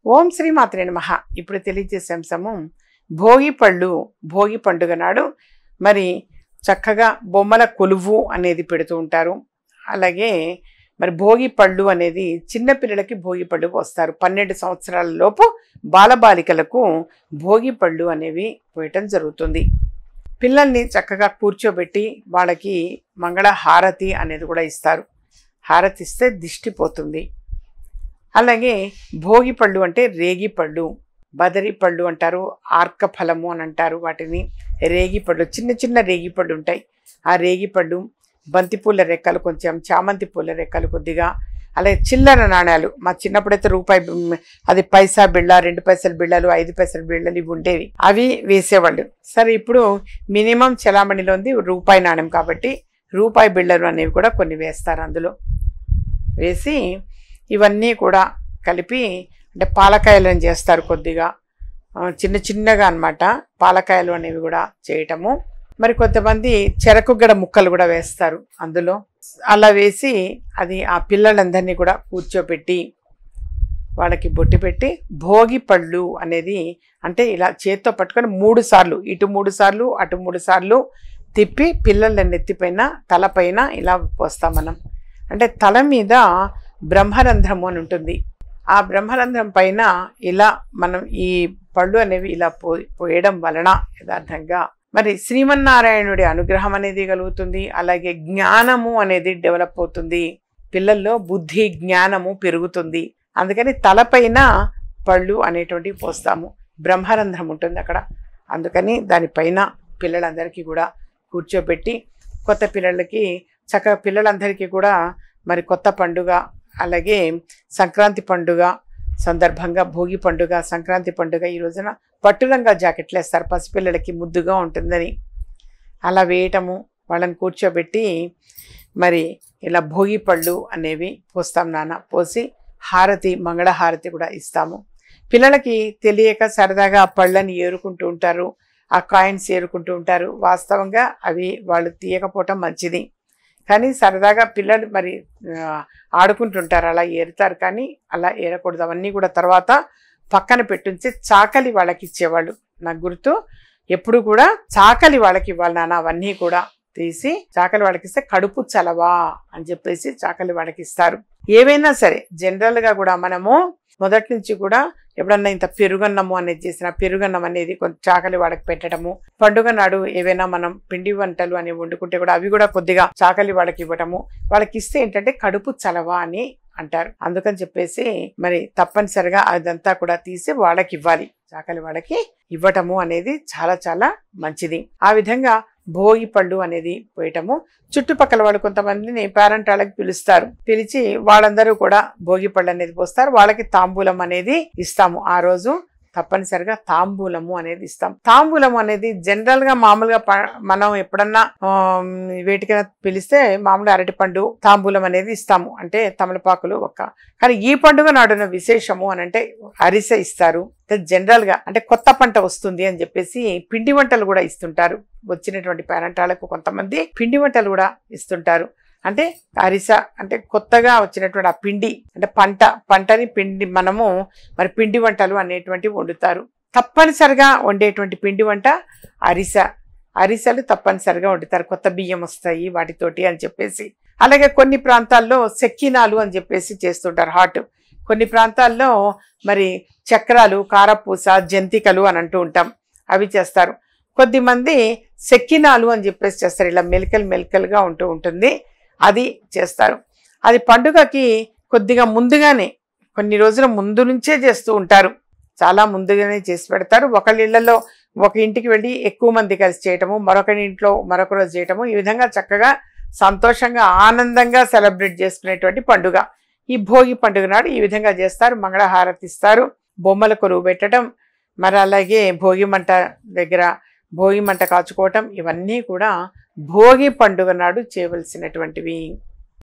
ఓం శ్రీ మాత్రే నమః. ఇప్పుడు తెలియజేసే అంశము భోగి పళ్ళు. భోగి పండుగ నాడు మరి చక్కగా బొమ్మల కొలువు అనేది పెడుతూ ఉంటారు. అలాగే మరి భోగి పళ్ళు అనేది చిన్నపిల్లలకి భోగి పళ్ళు పోస్తారు. 12 సంవత్సరాల లోపు బాలబాలికలకు భోగి పళ్ళు అనేవి పోయటం జరుగుతుంది. పిల్లల్ని చక్కగా కూర్చోబెట్టి వాళ్ళకి మంగళ హారతి అనేది కూడా ఇస్తారు. హారతి ఇస్తే దిష్టి పోతుంది. అలాగే భోగి పళ్ళు అంటే రేగి పళ్ళు, బదరి పళ్ళు అంటారు, ఆర్క ఫలము అని అంటారు వాటిని. రేగి పళ్ళు, చిన్న చిన్న రేగి పళ్ళు ఉంటాయి. ఆ రేగి పళ్ళు, బంతిపూల రెక్కలు కొంచెం, చామంతి పూల రెక్కలు కొద్దిగా, అలాగే చిల్లర నాణ్యాలు. మా చిన్నప్పుడైతే రూపాయి, అది పైసా బిళ్ళ, 2 పైసల బిళ్ళలు, 5 పైసల బిళ్ళలు ఇవి ఉండేవి, అవి వేసేవాళ్ళు. సరే, ఇప్పుడు మినిమం చలామణిలో ఉంది రూపాయి నాణ్యం కాబట్టి రూపాయి బిళ్ళలు అనేవి కూడా కొన్ని వేస్తారు. అందులో వేసి ఇవన్నీ కూడా కలిపి, అంటే పాలకాయలను చేస్తారు కొద్దిగా చిన్న చిన్నగా అన్నమాట. పాలకాయలు అనేవి కూడా చేయటము. మరి కొంతమంది చెరకుగడ ముక్కలు కూడా వేస్తారు అందులో. అలా వేసి అది ఆ పిల్లలందరినీ కూడా కూర్చోపెట్టి వాళ్ళకి బొట్టి పెట్టి భోగి పళ్ళు అనేది, అంటే ఇలా చేత్తో పట్టుకొని 3 సార్లు, ఇటు 3 సార్లు అటు 3 సార్లు తిప్పి పిల్లల నెత్తిపైన, తలపైన ఇలా పోస్తాం మనం. అంటే తల మీద బ్రహ్మరంధ్రము అని ఉంటుంది. ఆ బ్రహ్మరంధ్రం పైన ఇలా మనం ఈ పళ్ళు అనేవి ఇలా పోయడం వలన యథార్థంగా మరి శ్రీమన్నారాయణుడి అనుగ్రహం అనేది కలుగుతుంది. అలాగే జ్ఞానము అనేది డెవలప్ అవుతుంది. పిల్లల్లో బుద్ధి, జ్ఞానము పెరుగుతుంది. అందుకని తలపైన పళ్ళు అనేటువంటివి పోస్తాము. బ్రహ్మరంధ్రం ఉంటుంది అక్కడ. అందుకని దానిపైన పిల్లలందరికీ కూడా కూర్చోబెట్టి, కొత్త పిల్లలకి చక్కగా పిల్లలందరికీ కూడా మరి కొత్త పండుగ, అలాగే సంక్రాంతి పండుగ సందర్భంగా భోగి పండుగ, సంక్రాంతి పండుగ ఈ రోజున పట్టురంగా జాకెట్లు వేస్తారు పసిపిల్లలకి ముద్దుగా ఉంటుందని. అలా వేయటము, వాళ్ళని కూర్చోబెట్టి మరి ఇలా భోగి పళ్ళు అనేవి పోస్తాం నాన్న. పోసి హారతి, మంగళ హారతి కూడా ఇస్తాము. పిల్లలకి తెలియక సరదాగా ఆ పళ్ళని ఏరుకుంటూ ఉంటారు, ఆ కాయిన్స్ ఏరుకుంటూ ఉంటారు. వాస్తవంగా అవి వాళ్ళు తీయకపోవటం మంచిది. కానీ సరదాగా పిల్లలు మరి ఆడుకుంటుంటారు, అలా ఏరుతారు. కానీ అలా ఏరకూడదు. అవన్నీ కూడా తర్వాత పక్కన పెట్టుంచి చాకలి వాళ్ళకి ఇచ్చేవాళ్ళు. నాకు గుర్తు, ఎప్పుడు కూడా చాకలి వాళ్ళకి ఇవ్వాలి నాన్న. అవన్నీ కూడా తీసి చాకలి వాళ్ళకి ఇస్తే కడుపు చలవా అని చెప్పేసి చాకలి వాళ్ళకి ఇస్తారు. ఏవైనా సరే జనరల్గా కూడా మనము మొదటి నుంచి కూడా ఎప్పుడన్నా ఇంత పెరుగన్నము అనేది చేసిన, పెరుగన్నం అనేది కొంచెం చాకలి వాళ్ళకి పెట్టడము. పండుగ నాడు ఏవైనా మనం పిండి వంటలు అనేవి వండుకుంటే కూడా అవి కూడా కొద్దిగా చాకలి వాళ్ళకి ఇవ్వటము. వాళ్ళకి ఇస్తే ఏంటంటే కడుపు చలవా అని అంటారు. అందుకని చెప్పేసి మరి తప్పనిసరిగా అదంతా కూడా తీసి వాళ్ళకి ఇవ్వాలి. చాకలి వాళ్ళకి ఇవ్వటము అనేది చాలా చాలా మంచిది. ఆ విధంగా భోగి పళ్ళు అనేది పోయటము. చుట్టుపక్కల వాళ్ళు కొంతమందిని పేరంటాళ్ళకి పిలుస్తారు. పిలిచి వాళ్ళందరూ కూడా భోగి పళ్ళు అనేది పోస్తారు. వాళ్ళకి తాంబూలం అనేది ఇస్తాము. ఆ రోజు తప్పనిసరిగా తాంబూలము అనేది ఇస్తాం. తాంబూలం అనేది జనరల్ గా మామూలుగా మనం ఎప్పుడన్నా వేటికైనా పిలిస్తే మామూలు అరటిపండు తాంబూలం అనేది ఇస్తాము, అంటే తమలపాకులు ఒక్క. కానీ ఈ పండుగ నాడున్న విశేషము అని అంటే అరిసె ఇస్తారు. జనరల్ గా అంటే కొత్త పంట వస్తుంది అని చెప్పేసి పిండి వంటలు కూడా ఇస్తుంటారు. వచ్చినటువంటి పేరంటాలకు కొంతమంది పిండి వంటలు కూడా ఇస్తుంటారు. అంటే అరిస అంటే కొత్తగా వచ్చినటువంటి ఆ పిండి, అంటే పంటని పిండి మనము మరి పిండి వంటలు అనేటువంటివి వండుతారు. తప్పనిసరిగా వండేటువంటి పిండి వంట అరిస. అరిసెలు తప్పనిసరిగా వండుతారు. కొత్త బియ్యం వస్తాయి వాటితోటి అని చెప్పేసి. అలాగే కొన్ని ప్రాంతాల్లో సెక్కినాలు అని చెప్పేసి చేస్తుంటారు, హాట్. కొన్ని ప్రాంతాల్లో మరి చక్రాలు, కారపూస, జంతికలు అని అంటూ ఉంటాం, అవి చేస్తారు. కొద్దిమంది సెక్కినాలు అని చెప్పేసి చేస్తారు. ఇలా మెలికలుగా ఉంటూ ఉంటుంది, అది చేస్తారు. అది పండుగకి కొద్దిగా ముందుగానే, కొన్ని రోజుల ముందు నుంచే చేస్తూ ఉంటారు. చాలా ముందుగానే చేసి పెడతారు. ఒకళ్ళ ఇళ్లలో ఒక ఇంటికి వెళ్ళి ఎక్కువ మంది కలిసి చేయటము, మరొకరి ఇంట్లో మరొక రోజు చేయటము, ఈ విధంగా చక్కగా సంతోషంగా ఆనందంగా సెలబ్రేట్ చేసుకునేటువంటి పండుగ ఈ భోగి పండుగ నాడు ఈ విధంగా చేస్తారు. మంగళహారతి ఇస్తారు, బొమ్మల కొలువు పెట్టడం, మరి అలాగే భోగి మంట దగ్గర భోగి మంట కాచుకోవటం, ఇవన్నీ కూడా భోగి పండుగ నాడు చేయవలసినటువంటివి.